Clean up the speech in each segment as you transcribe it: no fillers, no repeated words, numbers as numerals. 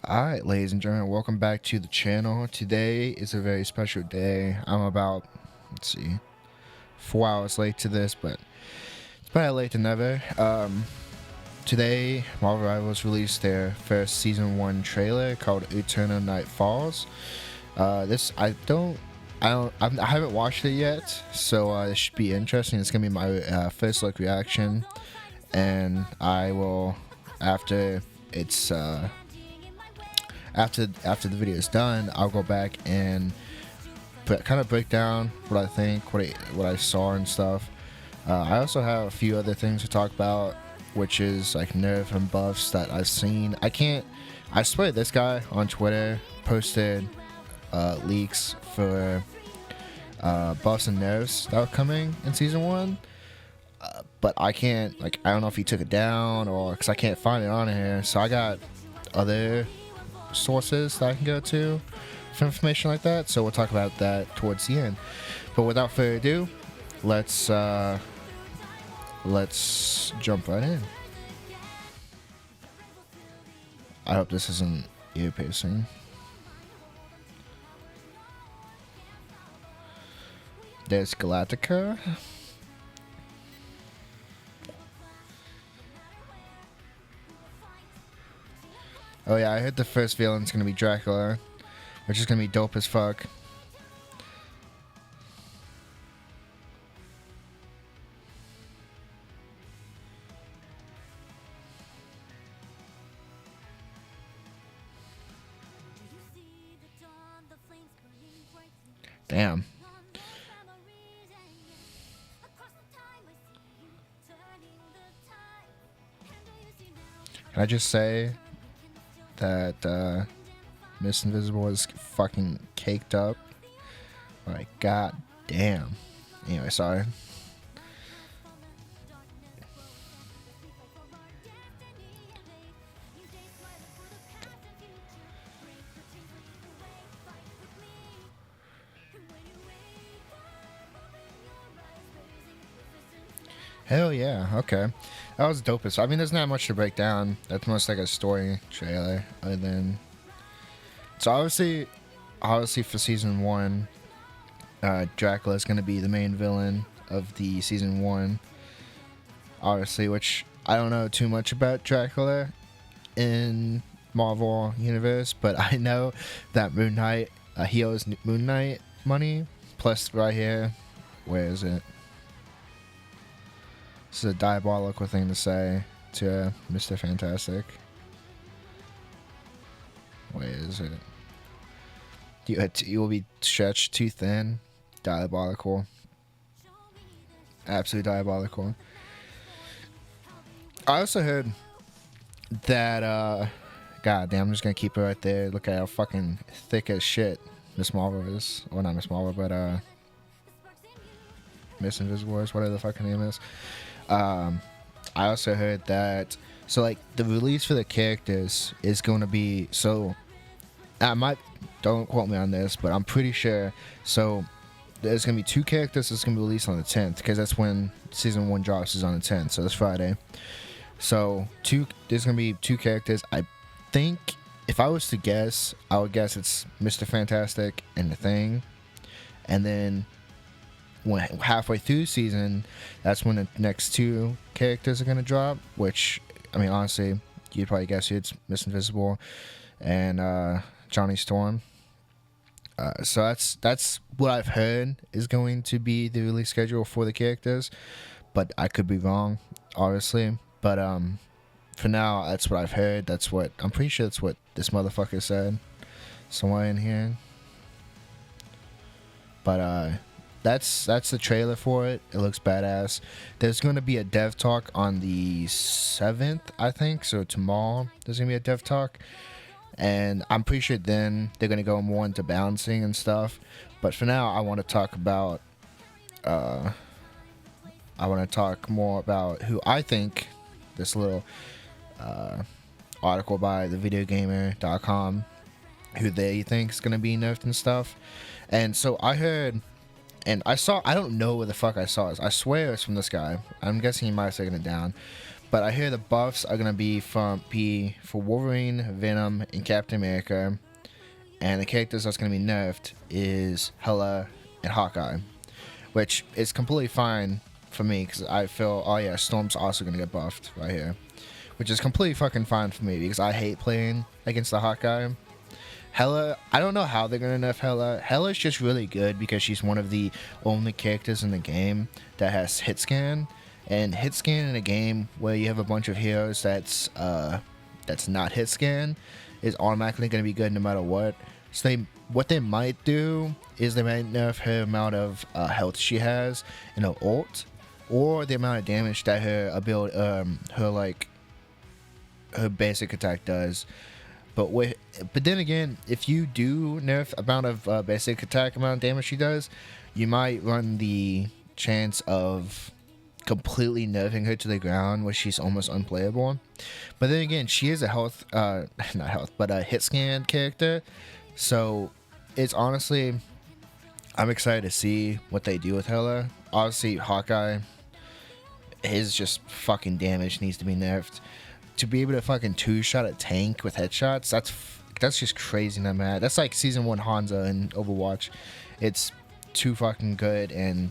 Alright, ladies and gentlemen, welcome back to the channel. Today is a very special day. I'm about, let's see, 4 hours late to this, but it's better late than never. Today, Marvel Rivals released their first Season 1 trailer called Eternal Night Falls. I haven't watched it yet, so it should be interesting. It's gonna be my first look reaction, and I will, after it's, after the video is done, I'll go back and kind of break down what I think, what I saw and stuff. I also have a few other things to talk about, which is like nerf and buffs that I've seen. I swear this guy on Twitter posted leaks for buffs and nerfs that are coming in season 1. But I can't, like, I don't know if he took it down or because I can't find it on here. So I got other sources that I can go to for information like that, so we'll talk about that towards the end. But without further ado, let's jump right in. I hope this isn't ear piercing. There's Galactica. Oh yeah, I heard the first villain's gonna be Dracula, which is gonna be dope as fuck. Damn. Can I just say that Miss Invisible is fucking caked up? Like, god damn. Anyway, sorry. Hell yeah, okay. That was dope. I mean, there's not much to break down. That's most like a story trailer, other than... So obviously for season 1, Dracula is going to be the main villain of the season 1. Obviously, which I don't know too much about Dracula in Marvel Universe, but I know that Moon Knight, he owes Moon Knight money. Plus, right here, where is it? This is a diabolical thing to say to Mr. Fantastic. Where is it? You will be stretched too thin. Diabolical. Absolutely diabolical. I also heard that, god damn, I'm just gonna keep it right there. Look at how fucking thick as shit Miss Marvel is. Well, not Miss Marvel, but, Miss Invisible is, whatever the fucking name is. I also heard that, so like the release for the characters is going to be, so don't quote me on this, but I'm pretty sure, so there's going to be 2 characters that's going to be released on the 10th, because that's when season 1 drops, is on the 10th, so it's Friday. So there's going to be 2 characters. I think, if I was to guess, I would guess it's Mr. Fantastic and the Thing, and then when halfway through the season, that's when the next 2 characters are going to drop, which, I mean, honestly, you'd probably guess it's Miss Invisible and Johnny Storm. So that's what I've heard is going to be the release schedule for the characters, but I could be wrong, obviously. But for now, that's what I've heard. I'm pretty sure that's what this motherfucker said somewhere in here. But that's the trailer for it. It looks badass. There's going to be a dev talk on the 7th, I think. So tomorrow there's going to be a dev talk. And I'm pretty sure then they're going to go more into balancing and stuff. But for now, I want to talk about... I want to talk more about who I think... This little article by thevideogamer.com. Who they think is going to be nerfed and stuff. And so I heard... And I don't know where the fuck I saw this. I swear it's from this guy. I'm guessing he might have taken it down. But I hear the buffs are gonna be for Wolverine, Venom, and Captain America, and the characters that's gonna be nerfed is Hela and Hawkeye, which is completely fine for me because I feel, oh yeah, Storm's also gonna get buffed right here, which is completely fucking fine for me because I hate playing against the Hawkeye. Hela, I don't know how they're gonna nerf Hela. Hela's just really good because she's one of the only characters in the game that has hit scan, and hit scan in a game where you have a bunch of heroes that's not hit scan is automatically gonna be good no matter what. So what they might do is they might nerf her amount of health she has in her ult, or the amount of damage that her ability, her basic attack does. But then again, if you do nerf amount of basic attack amount of damage she does, you might run the chance of completely nerfing her to the ground, where she's almost unplayable. But then again, she is a health, not health, but a hit scan character. So it's honestly, I'm excited to see what they do with Hela. Obviously, Hawkeye, his just fucking damage needs to be nerfed. To be able to fucking two-shot a tank with headshots, that's just crazy, man. That's like Season 1 Hanzo in Overwatch. It's too fucking good, and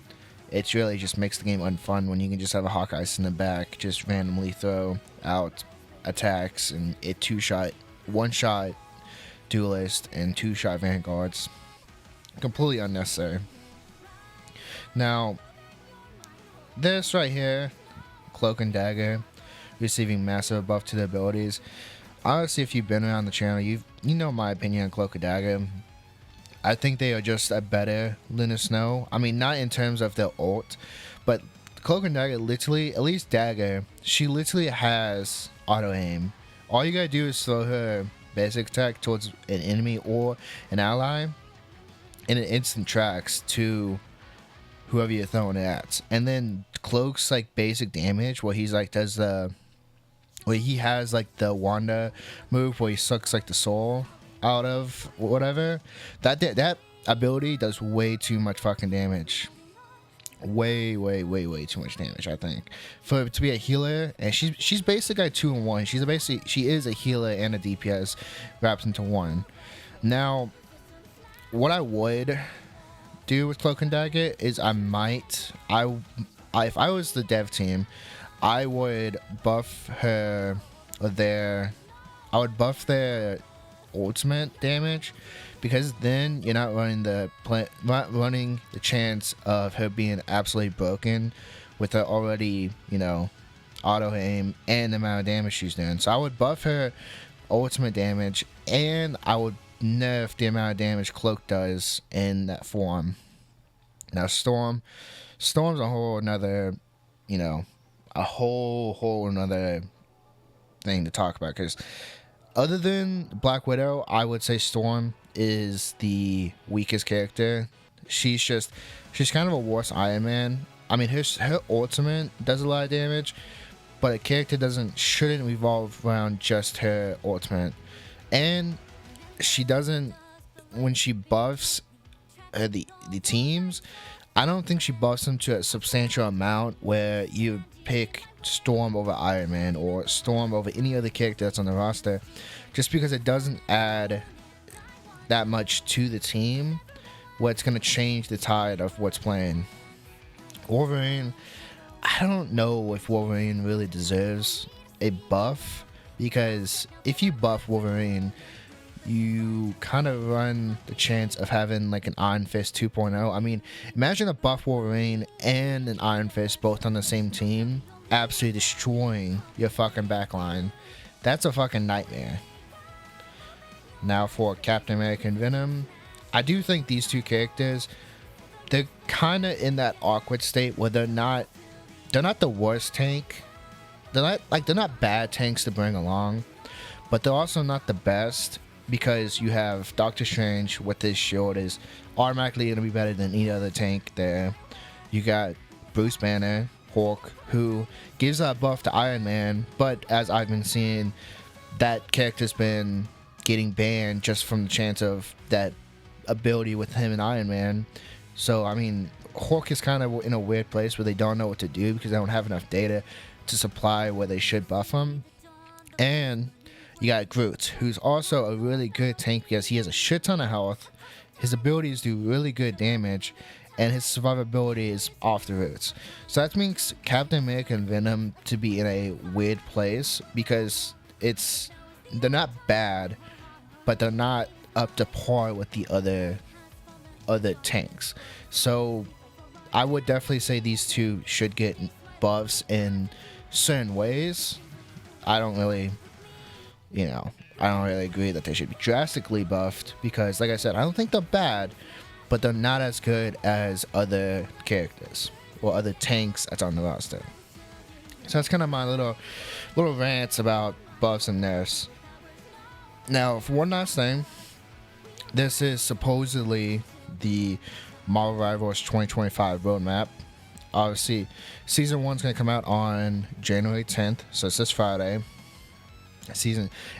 it really just makes the game unfun when you can just have a Hawkeye in the back, just randomly throw out attacks, and it two-shot, one-shot duelist, and two-shot vanguards. Completely unnecessary. Now, this right here, Cloak and Dagger, receiving massive buff to the abilities. Honestly, if you've been around the channel, you know my opinion on Cloak and Dagger. I think they are just a better Luna Snow. I mean, not in terms of their ult, but Cloak and Dagger literally, at least Dagger, she literally has auto aim. All you gotta do is throw her basic attack towards an enemy or an ally, and it instant tracks to whoever you're throwing it at. And then Cloak's like basic damage, where he's like where he has like the Wanda move where he sucks like the soul out of whatever. That ability does way too much fucking damage. Way too much damage, I think, for it to be a healer. And she's basically got 2 in 1. She is a healer and a DPS wrapped into one. Now, what I would do with Cloak and Dagger is if I was the dev team, I would buff their ultimate damage, because then you're not running the chance of her being absolutely broken with her already, auto aim and the amount of damage she's doing. So I would buff her ultimate damage, and I would nerf the amount of damage Cloak does in that form. Now Storm's a whole another, a whole another thing to talk about, because other than Black Widow, I would say Storm is the weakest character. She's kind of a worse Iron Man. I mean, her ultimate does a lot of damage, but a character shouldn't revolve around just her ultimate. And she doesn't, when she buffs the teams, I don't think she buffs them to a substantial amount where you pick Storm over Iron Man or Storm over any other character that's on the roster, just because it doesn't add that much to the team where it's going to change the tide of what's playing. Wolverine, I don't know if Wolverine really deserves a buff, because if you buff Wolverine, you kind of run the chance of having like an Iron Fist 2.0. I mean, imagine a buff Wolverine and an Iron Fist both on the same team, absolutely destroying your fucking backline. That's a fucking nightmare. Now for Captain America and Venom, I do think these two characters, they're kind of in that awkward state where they're not the worst tank. They're not bad tanks to bring along, but they're also not the best, because you have Doctor Strange with his shield is automatically going to be better than any other tank there. You got Bruce Banner, Hulk, who gives that buff to Iron Man, but as I've been seeing, that character's been getting banned just from the chance of that ability with him and Iron Man. So, I mean, Hulk is kind of in a weird place where they don't know what to do because they don't have enough data to supply where they should buff him. And you got Groot, who's also a really good tank because he has a shit ton of health. His abilities do really good damage, and his survivability is off the roots. So that makes Captain America and Venom to be in a weird place because they're not bad, but they're not up to par with the other tanks. So I would definitely say these two should get buffs in certain ways. I don't really agree that they should be drastically buffed because, like I said, I don't think they're bad, but they're not as good as other characters or other tanks that's on the roster. So that's kind of my little rants about buffs and nerfs. Now, for one last thing, this is supposedly the Marvel Rivals 2025 roadmap. Obviously, Season 1 is going to come out on January 10th, so it's this Friday.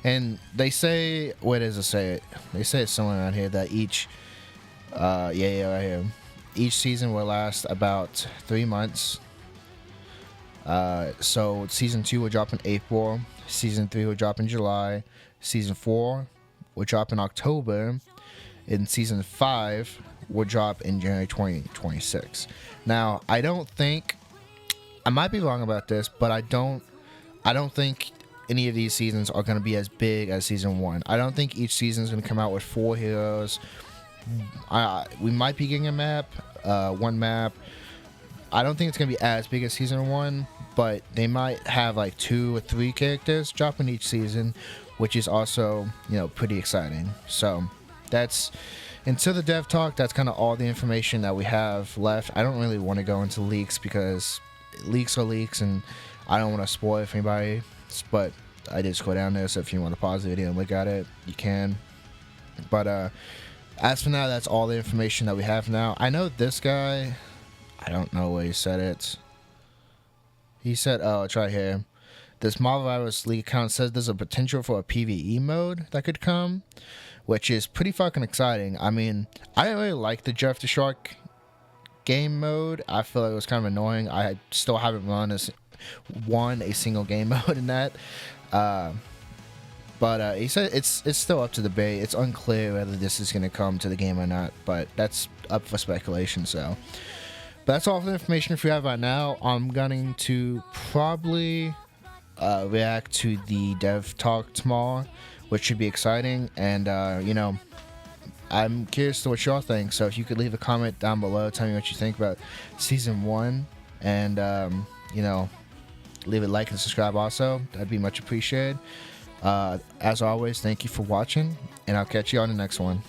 And they say, where does it say it? They say it somewhere around here that each right here. Each season will last about 3 months. So Season 2 will drop in April. Season 3 will drop in July. Season 4 will drop in October. And Season 5 will drop in January 2026. Now, I might be wrong about this, but I don't think any of these seasons are going to be as big as Season 1. I don't think each season is going to come out with 4 heroes. We might be getting a map, one map. I don't think it's going to be as big as Season 1, but they might have like 2 or 3 characters dropping each season, which is also, pretty exciting. So that's, until the dev talk, that's kind of all the information that we have left. I don't really want to go into leaks because leaks are leaks, and I don't want to spoil it for anybody. But I did scroll down there, so if you want to pause the video and look at it, you can. But as for now, that's all the information that we have now. I know this guy, I don't know where he said it. He said, oh, it's right here. This Marvel Rivals League account says there's a potential for a PvE mode that could come, which is pretty fucking exciting. I mean, I didn't really like the Jeff the Shark game mode. I feel like it was kind of annoying. I still haven't won a single game mode in that. But he said it's still up to debate. It's unclear whether this is going to come to the game or not, but that's up for speculation. So, but that's all the information we have right now. I'm going to probably react to the dev talk tomorrow, which should be exciting. And I'm curious to what y'all think. So if you could leave a comment down below, tell me what you think about Season 1, and leave a like and subscribe also. That'd be much appreciated. As always, thank you for watching, and I'll catch you on the next one.